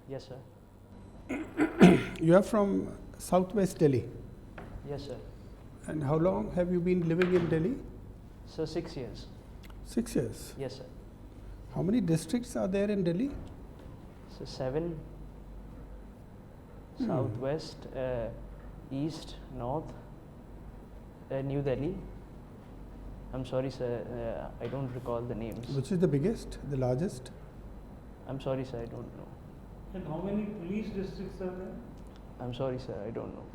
Yes, sir. You are from Southwest Delhi. Yes, sir. And how long have you been living in Delhi? So 6 years. 6 years. Yes, sir. How many districts are there in Delhi? So 7, Southwest, East, North, New Delhi. I'm sorry, sir, I don't recall the names. Which is the biggest, the largest? I'm sorry, sir, I don't know. And how many police districts are there? I'm sorry, sir, I don't know.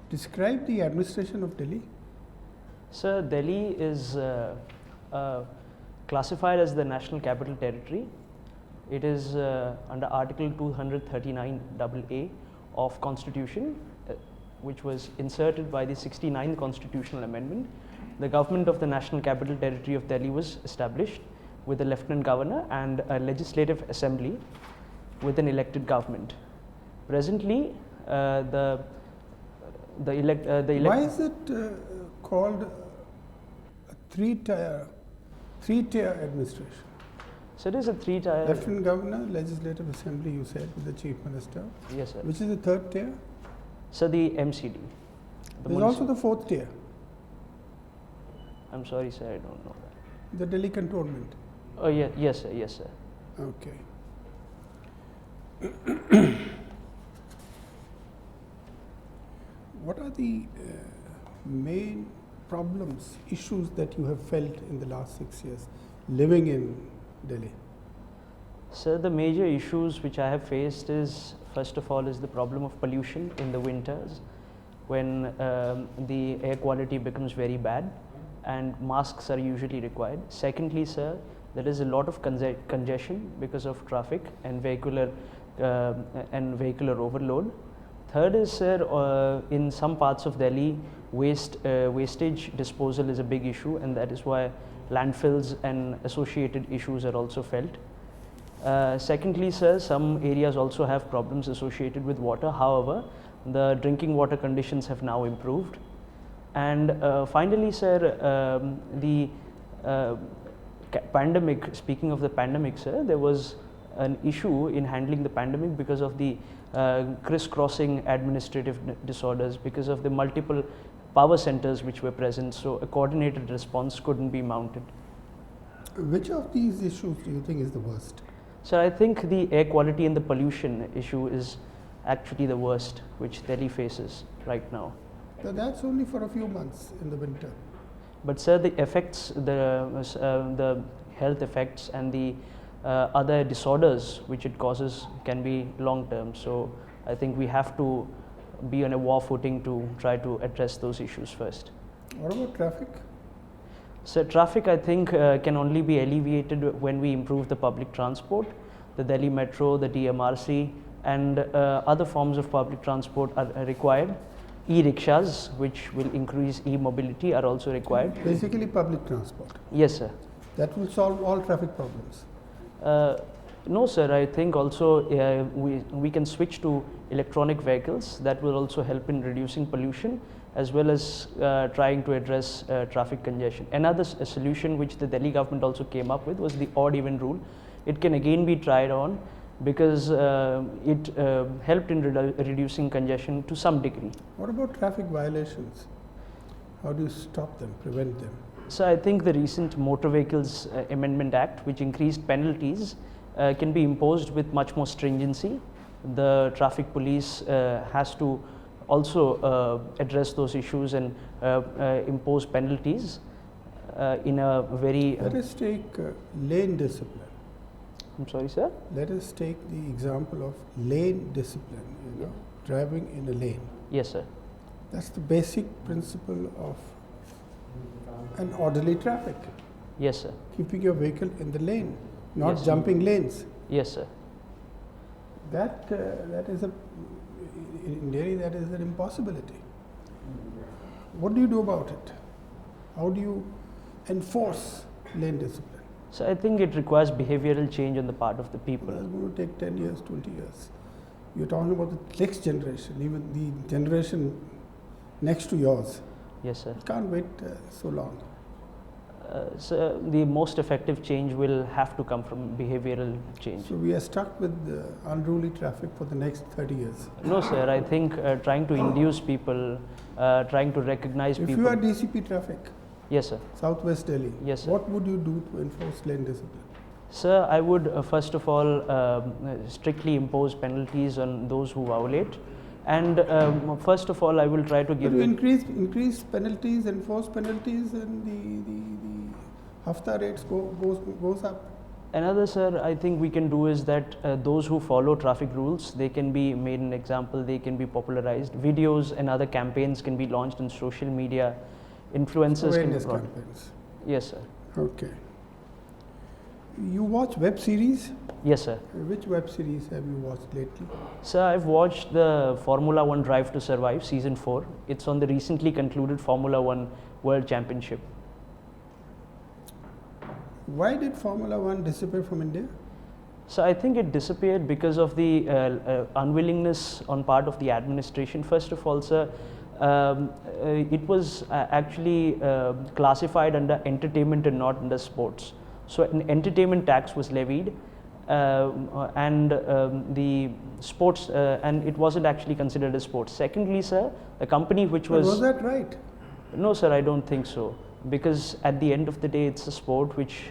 Describe the administration of Delhi. Sir, Delhi is classified as the National Capital Territory. It is under Article 239AA of Constitution, which was inserted by the 69th Constitutional Amendment. The government of the National Capital Territory of Delhi was established with a Lieutenant Governor and a Legislative Assembly with an elected government. Presently, the Why is it called a three-tier administration? So it is a 3-tier. Lieutenant Governor, Legislative Assembly, you said, with the Chief Minister. Yes, sir. Which is the third tier? So the MCD. There is also the fourth tier, I'm sorry, sir, I don't know that. the Delhi Cantonment. Oh, yeah, yes, sir, yes, sir. Okay. What are the main problems, issues that you have felt in the last 6 years living in Delhi? Sir, the major issues which I have faced is, first of all, is the problem of pollution in the winters when the air quality becomes very bad and masks are usually required. Secondly, sir, there is a lot of congestion because of traffic and vehicular overload. Third is, sir, in some parts of Delhi, wastage disposal is a big issue, and that is why landfills and associated issues are also felt. Secondly, sir, some areas also have problems associated with water. However, the drinking water conditions have now improved. And finally, sir, the pandemic, speaking of the pandemic, sir, there was an issue in handling the pandemic because of the crisscrossing administrative disorders, because of the multiple power centers which were present, so a coordinated response couldn't be mounted. Which of these issues do you think is the worst? So I think the air quality and the pollution issue is actually the worst which Delhi faces right now. But that's only for a few months in the winter. But sir, the effects, the health effects and the other disorders which it causes can be long term. So I think we have to be on a war footing to try to address those issues first. What about traffic? So traffic, I think, can only be alleviated when we improve the public transport. The Delhi Metro, the DMRC, and other forms of public transport are required. E-rickshaws, which will increase e-mobility, are also required. Basically public transport. Yes, sir. That will solve all traffic problems. No, sir. I think also we can switch to electronic vehicles. That will also help in reducing pollution, as well as trying to address traffic congestion. Another solution which the Delhi government also came up with was the odd-even rule. It can again be tried on because it helped in reducing congestion to some degree. What about traffic violations? How do you stop them, prevent them? So I think the recent Motor Vehicles Amendment Act, which increased penalties, can be imposed with much more stringency. The traffic police has to also address those issues and impose penalties in a very... Let us take lane discipline. I'm sorry, sir? Let us take the example of lane discipline, driving in a lane. Yes, sir. That's the basic principle of an orderly traffic. Yes, sir. Keeping your vehicle in the lane, not Yes. jumping lanes. Yes, sir. That is in Delhi, that is an impossibility. What do you do about it? How do you enforce lane discipline? So I think it requires behavioral change on the part of the people. It's going to take 10 years, 20 years. You're talking about the next generation, even the generation next to yours. Yes, sir. Can't wait so long. So the most effective change will have to come from behavioral change. So we are stuck with unruly traffic for the next 30 years. No, sir. I think trying to induce people, trying to recognize If people. you are DCP traffic, Yes, sir. Southwest Delhi, Yes, sir. what would you do to enforce lane discipline? Sir, I would first of all strictly impose penalties on those who violate, and first of all, I will try to give. You increase penalties, enforce penalties, and the hafta rates goes up. Another, sir, I think we can do is that those who follow traffic rules, they can be made an example, they can be popularized. Videos and other campaigns can be launched on social media. Influencers can be Awareness brought. campaigns. Yes, sir. Okay. You watch web series? Yes, sir. Which web series have you watched lately? Sir, I've watched the Formula One Drive to Survive season 4. It's on the recently concluded Formula One World Championship. Why did Formula One disappear from India? So I think it disappeared because of the unwillingness on part of the administration. First of all, sir, it was actually classified under entertainment and not under sports. So an entertainment tax was levied, and the sports, and it wasn't actually considered as sports. Secondly, sir, the company which Was that right? No, sir, I don't think so. Because at the end of the day, it's a sport which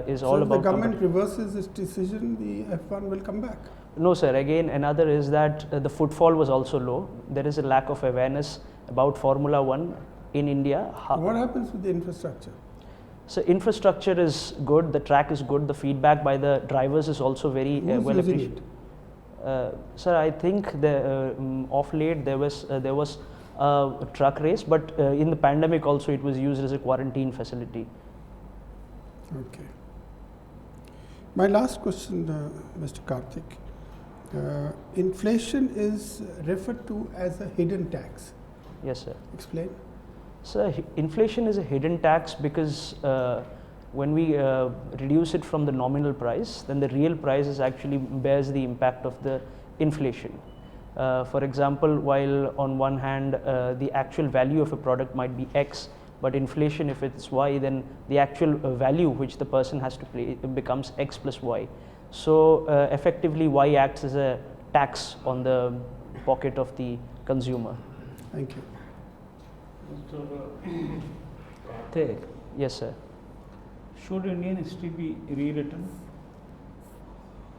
is all So if about. the government reverses its decision, the F1 will come back. No, sir. Again, another is that the footfall was also low. There is a lack of awareness about Formula One in India. What happens with the infrastructure? So infrastructure is good. The track is good. The feedback by the drivers is also very Who's well using appreciated. Sir, I think the off late there was a truck race, but in the pandemic also it was used as a quarantine facility. Okay. My last question, Mr. Karthik. Inflation is referred to as a hidden tax. Yes, sir. Explain. So inflation is a hidden tax because when we reduce it from the nominal price, then the real price is actually bears the impact of the inflation. For example, while on one hand the actual value of a product might be X, but inflation, if it's Y, then the actual value which the person has to pay becomes X plus Y. So effectively, Y acts as a tax on the pocket of the consumer. Thank you. Mr. Karthik, Yes, sir. should Indian history be rewritten?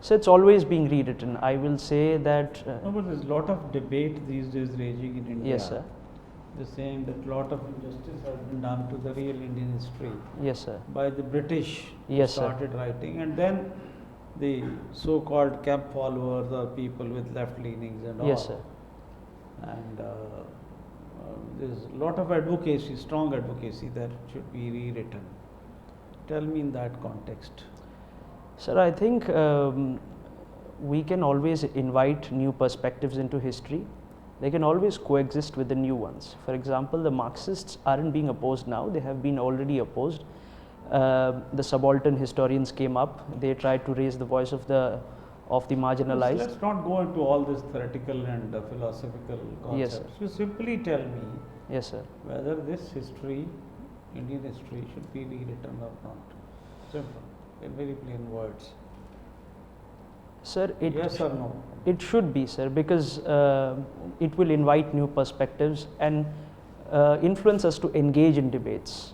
So it's always being rewritten. I will say that. No, but there's a lot of debate these days raging in India. Yes, sir. They're saying that a lot of injustice has been done to the real Indian history Yes, sir. by the British who Yes, sir. started writing, and then the so-called camp followers or people with left leanings and all. Yes, sir. And there's a lot of advocacy, strong advocacy that it should be rewritten. Tell me in that context. Sir, I think we can always invite new perspectives into history. They can always coexist with the new ones. For example, the Marxists aren't being opposed now, they have been already opposed. The subaltern historians came up, they tried to raise the voice of the marginalized. Let's not go into all this theoretical and philosophical Yes, concepts. You simply tell me Yes, sir. whether this history, Indian history, should be rewritten or not. Simple, in very plain words. Sir, Yes or no? it should be, sir, because it will invite new perspectives and influence us to engage in debates.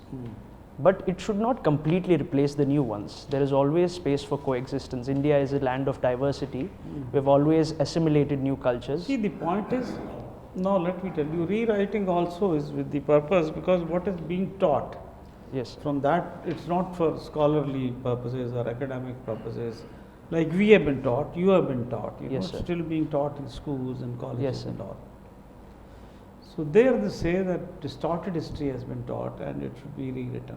But it should not completely replace the new ones. There is always space for coexistence. India is a land of diversity. We've always assimilated new cultures. See, the point is, now let me tell you, rewriting also is with the purpose, because what is being taught, Yes, from that, it's not for scholarly purposes or academic purposes. Like we have been taught, you have been taught, you know, Yes, it's sir. still being taught in schools and colleges Yes, sir. and all. So there they say that distorted history has been taught and it should be rewritten.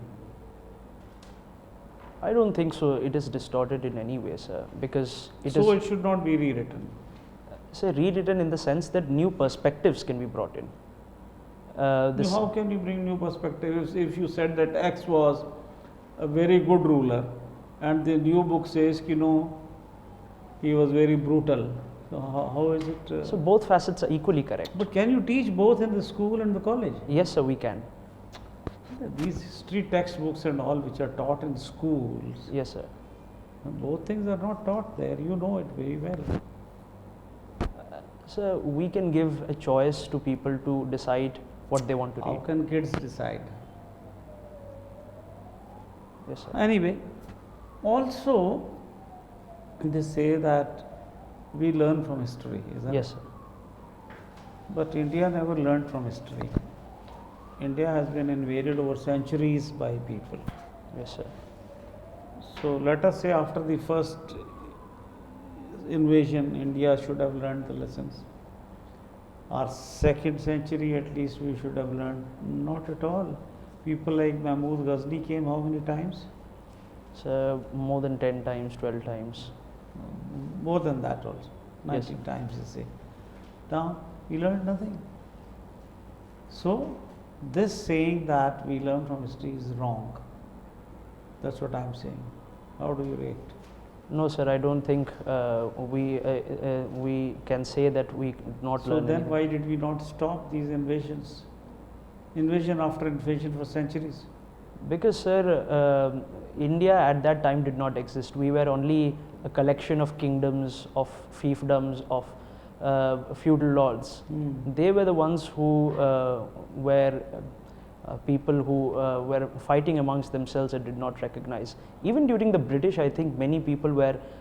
I don't think so. It is distorted in any way, sir, because it So is it should not be rewritten. say rewritten in the sense that new perspectives can be brought in. This How can you bring new perspectives if you said that X was a very good ruler and the new book says, you know, he was very brutal. So how is it? so both facets are equally correct. But can you teach both in the school and the college? Yes, sir, we can. These history textbooks and all which are taught in schools, Yes, sir. both things are not taught there. You know it very well. So we can give a choice to people to decide what they want to How read. can kids decide? Yes, sir. Anyway, also they say that we learn from history, isn't Yes, it? sir. But India never learned from history. India has been invaded over centuries by people. Yes, sir. So let us say after the first invasion, India should have learned the lessons. Our second century at least we should have learned. Not at all. People like Mahmud Ghazni came how many times? So more than 10 times, 12 times. More than that also. Yes. 19 times you say. Now we learned nothing. So this saying that we learn from history is wrong. That's what I am saying. How do you rate? No, sir, I don't think we can say that we did not So learn then anything. why did we not stop these invasions? Invasion after invasion for centuries. Because, sir, India at that time did not exist. We were only a collection of kingdoms, of fiefdoms, of feudal lords. They were the ones who were people who were fighting amongst themselves and did not recognize. Even during the British, I think many people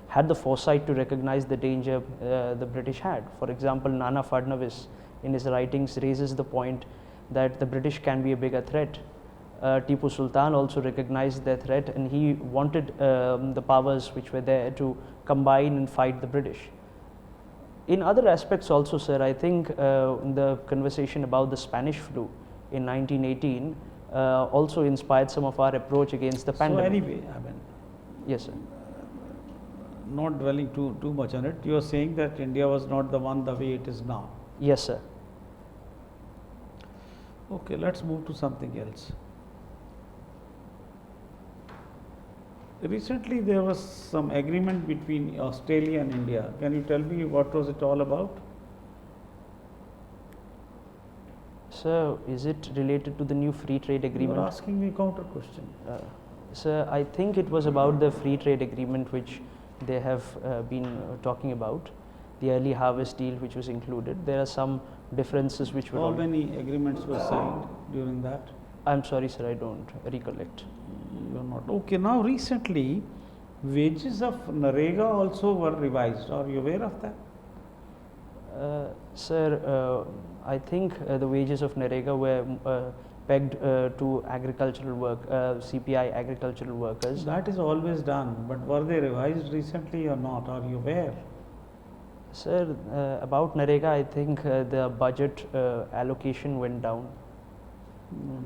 had the foresight to recognize the danger the British had. For example, Nana Fadnavis in his writings raises the point that the British can be a bigger threat. Tipu Sultan also recognized their threat, and he wanted the powers which were there to combine and fight the British. In other aspects also, sir, I think the conversation about the Spanish flu in 1918 also inspired some of our approach against the pandemic. So anyway, I mean, Yes, sir. not dwelling too much on it, you are saying that India was not the one the way it is now. Yes, sir. Okay, let's move to something else. Recently there was some agreement between Australia and India. Can you tell me what was it all about? Sir, is it related to the new free trade You agreement? are asking me counter question. Sir, I think it was about the free trade agreement which they have been talking about, the early harvest deal which was included. There are some differences which were. How many agreements were signed during that? I'm sorry, sir, I don't recollect. You are not. Okay, now recently wages of Narega also were revised. Are you aware of that? Sir, I think the wages of Narega were pegged to agricultural work, CPI agricultural workers. That is always done, but were they revised recently or not? Are you aware? Sir, about Narega, I think the budget allocation went down. No.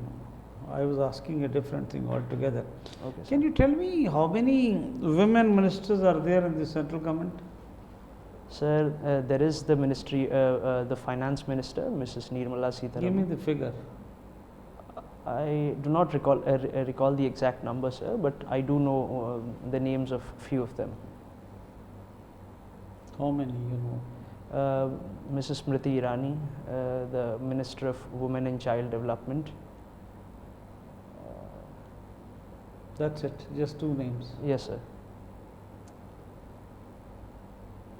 I was asking a different thing altogether. Okay, sir. Can you tell me how many women ministers are there in the central government? Sir, there is the ministry, the finance minister, Mrs. Nirmala Give me Sitharaman. the figure. I do not recall the exact number, sir, but I do know the names of few of them. How many you know? Mrs. Smriti Irani, the Minister of Women and Child Development. That's it, just two names. Yes, sir.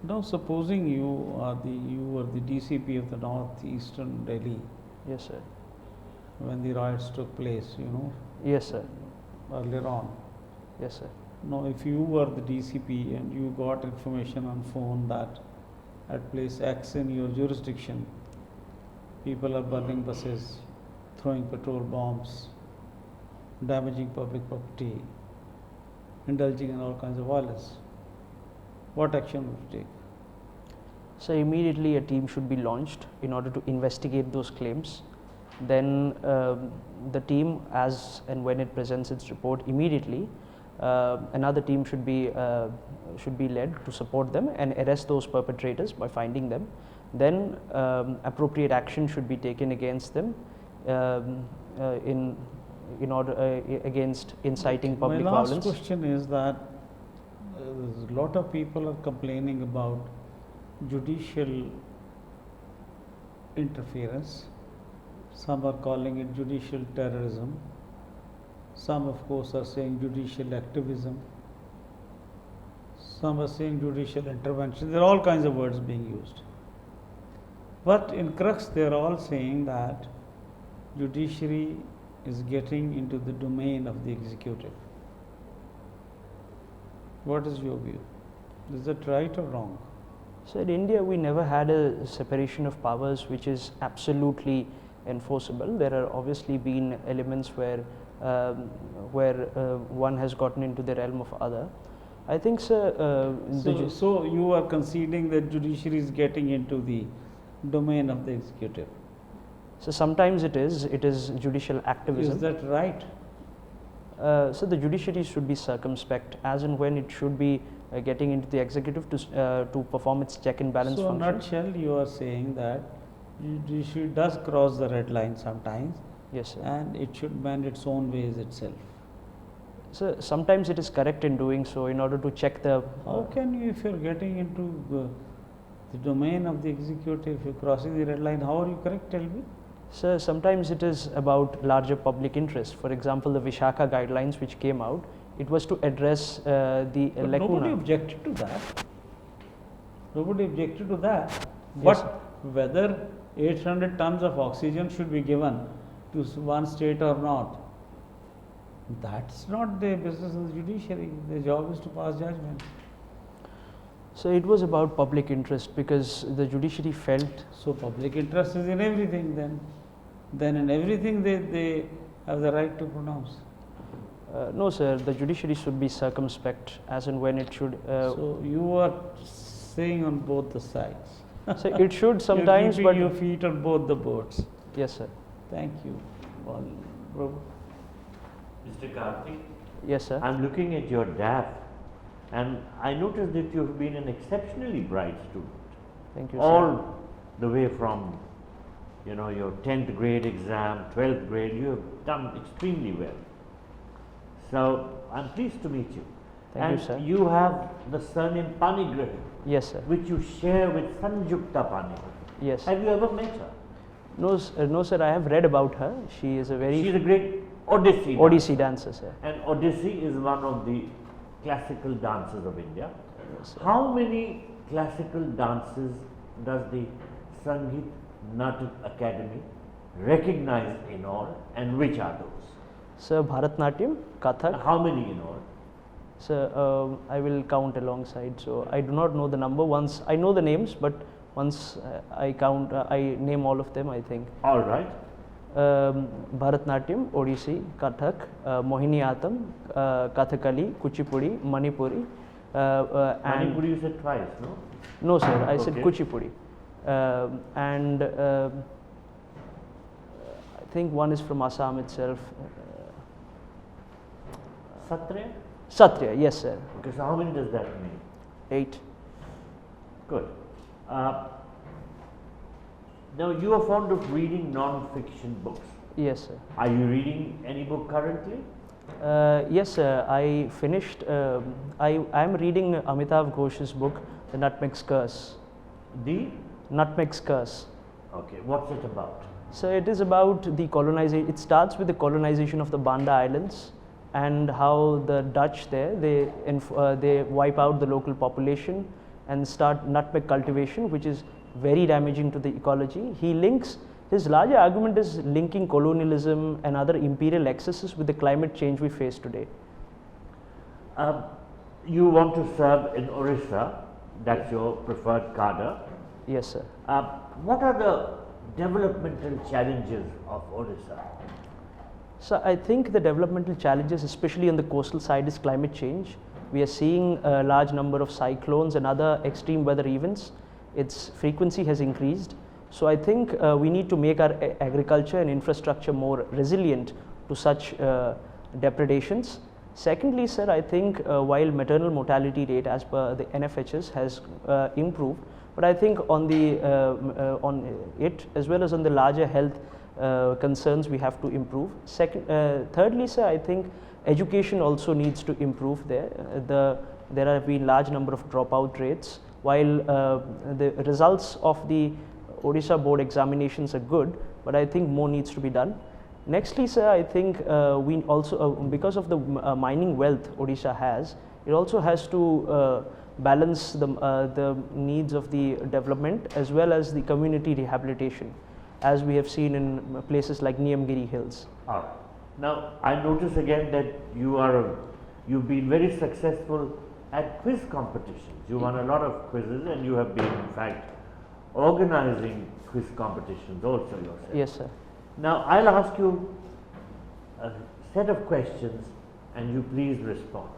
Now supposing you are the DCP of the northeastern Delhi Yes, sir. when the riots took place, you know, Yes, sir. earlier on. Yes, sir. Now if you were the DCP and you got information on phone that at place X in your jurisdiction, people are burning buses, throwing petrol bombs, damaging public property, indulging in all kinds of violence, what action would you take? So immediately a team should be launched in order to investigate those claims. Then the team, as and when it presents its report, immediately another team should be led to support them and arrest those perpetrators by finding them. Then appropriate action should be taken against them in order against inciting public My last violence. question is that a lot of people are complaining about judicial interference. Some are calling it judicial terrorism. Some of course are saying judicial activism, some are saying judicial intervention. There are all kinds of words being used. But in crux they are all saying that judiciary is getting into the domain of the executive. What is your view? Is that right or wrong? So in India, we never had a separation of powers which is absolutely enforceable. There are obviously been elements where one has gotten into the realm of other. I think, sir. So you are conceding that judiciary is getting into the domain of the executive. So sometimes it is judicial activism. Is that right? So the judiciary should be circumspect as and when it should be getting into the executive to perform its check and balance so function. So in a nutshell, you are saying that judiciary does cross the red line sometimes. Yes, sir. And it should bend its own ways itself. So sometimes it is correct in doing so in order to check the. How can you, if you are getting into the domain of the executive, if you are crossing the red line, how are you correct? Tell me. So sometimes it is about larger public interest. For example, the Vishaka guidelines which came out, it was to address the but lacuna. Nobody objected to that. Nobody objected to that. Yes. But whether 800 tons of oxygen should be given to one state or not, that's not the business of the judiciary. Their job is to pass judgment. So it was about public interest because the judiciary felt. So public interest is in everything then. Then in everything they have the right to pronounce. No, sir, the judiciary should be circumspect as and when it should. So you are saying on both the sides. So it should sometimes, You're keeping but your feet on both the boats. Yes, sir. Thank you. Well, Mr. Karthik, Yes, sir. I'm looking at your DAF and I noticed that you've been an exceptionally bright student. Thank you, sir. All the way from, your 10th grade exam, 12th grade, you have done extremely well. So I'm pleased to meet you. Thank you, sir. And you have the surname Panigrahi, Yes, sir. which you share with Sanjukta Panigrahi. Yes. Have you ever met her? No, sir. I have read about her. She is a very She's a great Odissi Odissi dancer, sir. And Odissi is one of the classical dances of India. Yes, sir. How many classical dances does the Sangeet Natak Academy recognize in all, and which are those? Sir, Bharatnatyam, Kathak. How many in all? Sir, I will count alongside. So I do not know the number. Once I know the names, but once I count, I name all of them, I think. All right. Bharatnatyam, Odissi, Kathak, Mohiniyattam, Kathakali, Kuchipudi, Manipuri. And Manipuri you said twice, no? No, sir, I said Okay. Kuchipudi. And I think one is from Assam itself. Satriya? Satriya, yes, sir. Okay, so how many does that mean? 8. Good. Now you are fond of reading non-fiction books. Yes, sir. Are you reading any book currently? Yes, sir. I finished. I am reading Amitav Ghosh's book, The Nutmeg's Curse. The? Nutmeg's Curse. Okay, what's it about? So it is about the colonization. It starts with the colonization of the Banda Islands and how the Dutch there they wipe out the local population and start nutmeg cultivation, which is very damaging to the ecology. He links, his larger argument is linking colonialism and other imperial excesses with the climate change we face today. You want to serve in Orissa, that's your preferred cadre. Yes, sir. What are the developmental challenges of Orissa? So I think the developmental challenges, especially on the coastal side, is climate change. We are seeing a large number of cyclones and other extreme weather events. Its frequency has increased. So I think we need to make our agriculture and infrastructure more resilient to such depredations. Secondly, sir, I think while maternal mortality rate as per the NFHS has improved, but I think on the on it as well as on the larger health concerns we have to improve. Thirdly, sir, I think education also needs to improve there. There have been large number of dropout rates. While the results of the Odisha board examinations are good, but I think more needs to be done. Nextly, sir, I think we also, because of the mining wealth Odisha has, it also has to balance the needs of the development as well as the community rehabilitation, as we have seen in places like Niyamgiri Hills. All right. Now, I notice again that you've been very successful at quiz competitions. You won a lot of quizzes, and you have been, in fact, organizing quiz competitions also yourself. Yes, sir. Now, I'll ask you a set of questions, and you please respond.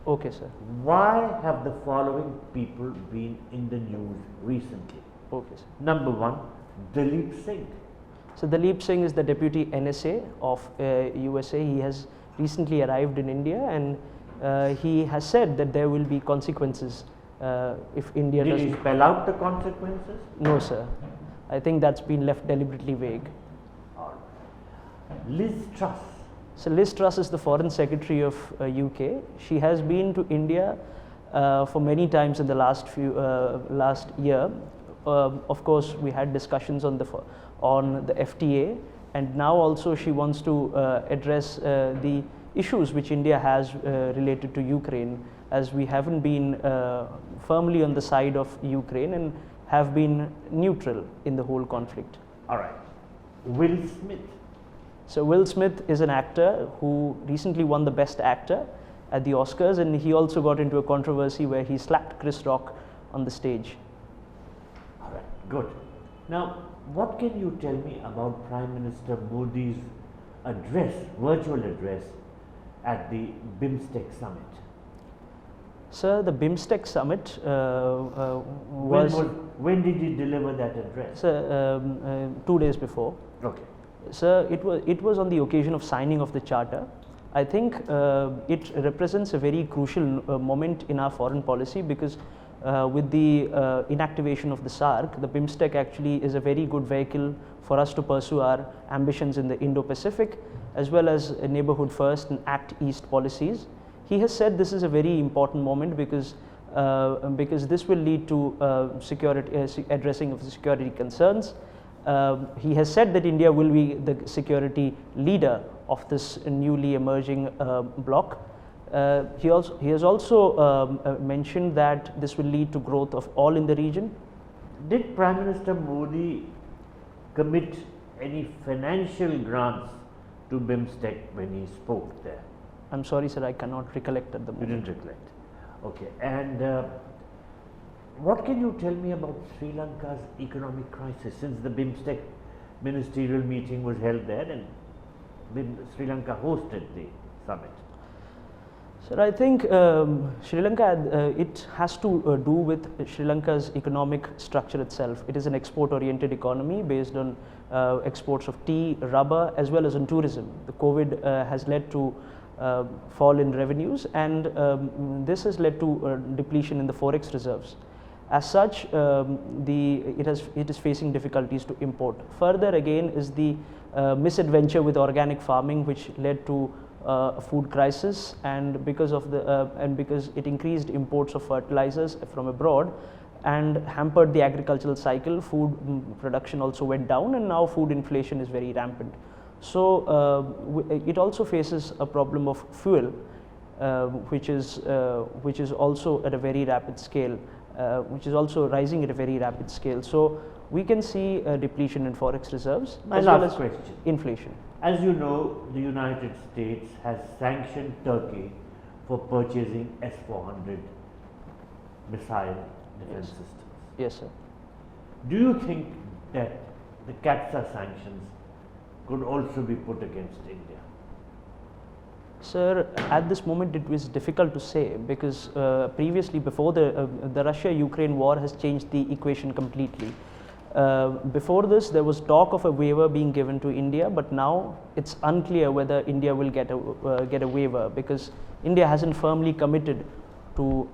Okay, sir. Why have the following people been in the news recently? Okay, sir. Number one, Dalip Singh. So Dalip Singh is the deputy NSA of USA. He has recently arrived in India, and he has said that there will be consequences if India Did doesn't. he spell out the consequences? No, sir. I think that's been left deliberately vague. Liz Truss. So Liz Truss is the Foreign Secretary of UK. She has been to India for many times in the last year. Of course, we had discussions on the FTA, and now also she wants to address the issues which India has related to Ukraine, as we haven't been firmly on the side of Ukraine and have been neutral in the whole conflict. All right. Will Smith. So Will Smith is an actor who recently won the Best Actor at the Oscars, and he also got into a controversy where he slapped Chris Rock on the stage. All right, good. Now, what can you tell me about Prime Minister Modi's address, virtual address at the BIMSTEC summit? Sir, the BIMSTEC summit when did he deliver that address? Sir, 2 days before. Okay. Sir, it was on the occasion of signing of the charter. I think it represents a very crucial moment in our foreign policy, because with the inactivation of the SARC, the BIMSTEC actually is a very good vehicle for us to pursue our ambitions in the Indo-Pacific, as well as neighborhood first and Act East policies. He has said this is a very important moment because this will lead to addressing of the security concerns. He has said that India will be the security leader of this newly emerging bloc. He has also mentioned that this will lead to growth of all in the region. Did Prime Minister Modi commit any financial grants to BIMSTEC when he spoke there? I'm sorry, sir, I cannot recollect at the moment. You didn't recollect. Okay. And what can you tell me about Sri Lanka's economic crisis since the BIMSTEC ministerial meeting was held there and Sri Lanka hosted the summit? Sir, I think Sri Lanka, it has to do with Sri Lanka's economic structure itself. It is an export-oriented economy based on exports of tea, rubber, as well as on tourism. The COVID has led to fall in revenues, and this has led to depletion in the forex reserves. As such, it is facing difficulties to import. Further again is the misadventure with organic farming, which led to a food crisis, and because it increased imports of fertilizers from abroad and hampered the agricultural cycle, food production also went down, and now food inflation is very rampant. So it also faces a problem of fuel, which is also at a very rapid scale, which is also rising at a very rapid scale. So we can see a depletion in forex reserves My as well last as question. inflation. As you know, the United States has sanctioned Turkey for purchasing S-400 missile defense systems. Yes, sir. Do you think that the CATSA sanctions could also be put against India? Sir, at this moment it was difficult to say, because previously, before the Russia-Ukraine war has changed the equation completely. Before this, there was talk of a waiver being given to India, but now it's unclear whether India will get a waiver, because India hasn't firmly committed to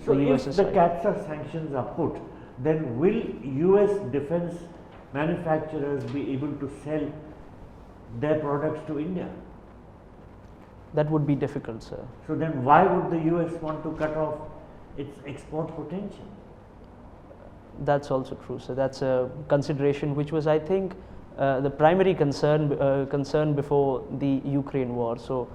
So the US if the side. CATSA sanctions are put, then will US defense manufacturers be able to sell their products to India? That would be difficult, sir. So then why would the US want to cut off its export potential? That's also true. So that's a consideration which was, I think, the primary concern before the Ukraine war. So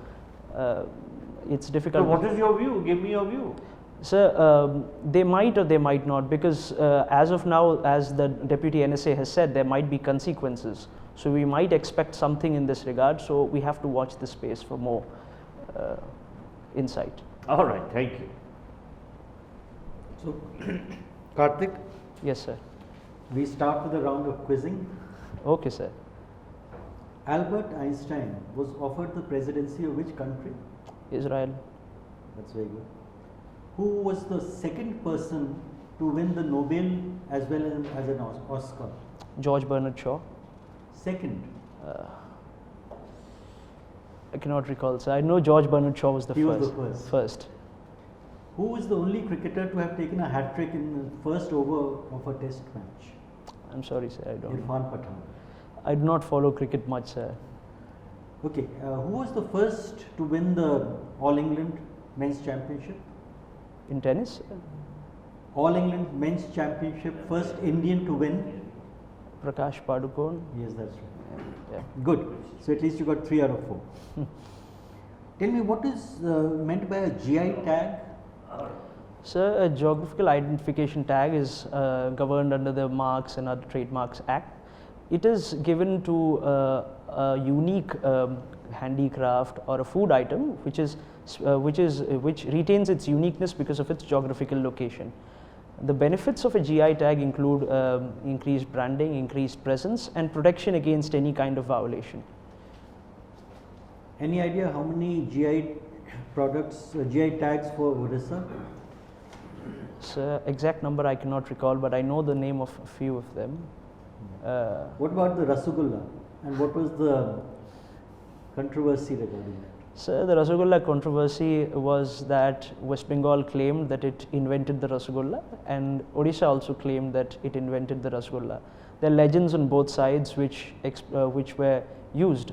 it's So difficult. what is your view? Give me your view. Sir, they might or they might not, because as of now, as the Deputy NSA has said, there might be consequences. So we might expect something in this regard. So we have to watch this space for more insight. All right, thank you. So, Karthik, Yes, sir. we start with a round of quizzing. Okay, sir. Albert Einstein was offered the presidency of which country? Israel. That's very good. Who was the second person to win the Nobel as well as an Oscar? George Bernard Shaw. Second, I cannot recall, sir. I know George Bernard Shaw was the He was first. the first. First. who is the only cricketer to have taken a hat trick in the first over of a test match? I'm sorry, sir. I don't know. Irfan Pathan. I do not follow cricket much, sir. Okay, who was the first to win the All England Men's Championship? In tennis, All England Men's Championship, first Indian to win? Prakash Padukone. Yes, that's right. Yeah. Good. So at least you got 3 out of 4. Tell me, what is meant by a GI tag? Sir, a geographical identification tag is governed under the Marks and Other Trademarks Act. It is given to a unique handicraft or a food item which retains its uniqueness because of its geographical location. The benefits of a GI tag include increased branding, increased presence, and protection against any kind of violation. Any idea how many GI products, GI tags for Odisha? So exact number I cannot recall, but I know the name of a few of them. What about the Rasgulla? And what was the controversy regarding that? So the Rasgulla controversy was that West Bengal claimed that it invented the Rasgulla, and Odisha also claimed that it invented the Rasgulla. There are legends on both sides which were used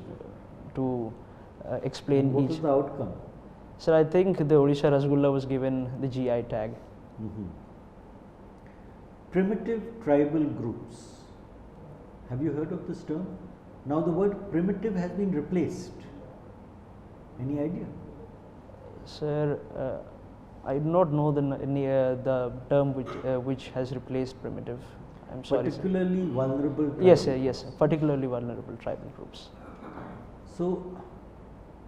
to explain And what each. was the outcome? So I think the Odisha Rasgulla was given the GI tag. Primitive tribal groups. Have you heard of this term? Now the word primitive has been replaced. Any idea? Sir, I do not know the term which has replaced primitive. I'm sorry, sir. Particularly vulnerable tribal. Yes, sir. Yes, sir. Particularly vulnerable tribal groups. So,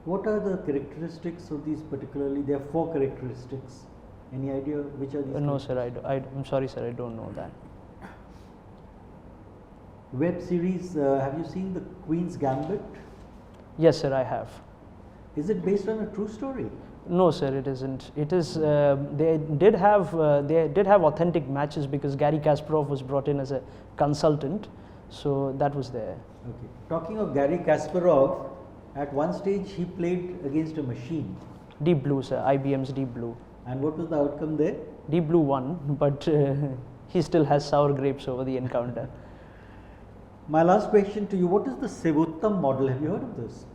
what are the characteristics of these particularly? There are 4 characteristics. Any idea which are these? No, sir. I'm sorry, sir. I don't know that. Web series, have you seen the Queen's Gambit? Yes, sir. I have. Is it based on a true story? No, sir. It isn't. It is. They did have authentic matches because Gary Kasparov was brought in as a consultant, so that was there. Okay. Talking of Gary Kasparov, at one stage he played against a machine. Deep Blue, sir. IBM's Deep Blue. And what was the outcome there? Deep Blue won, but he still has sour grapes over the encounter. My last question to you, what is the Sevottam model? Have you heard of this?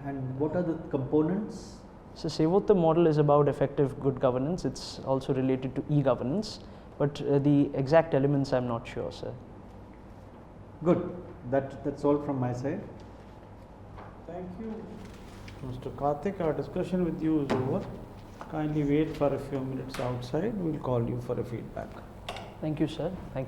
And what are the components? So Sevottam model is about effective good governance. It's also related to e-governance, but the exact elements I'm not sure, sir. Good. That's all from my side. Thank you, Mr. Karthik. Our discussion with you is over. Kindly wait for a few minutes outside. We'll call you for a feedback. Thank you, sir. Thank you.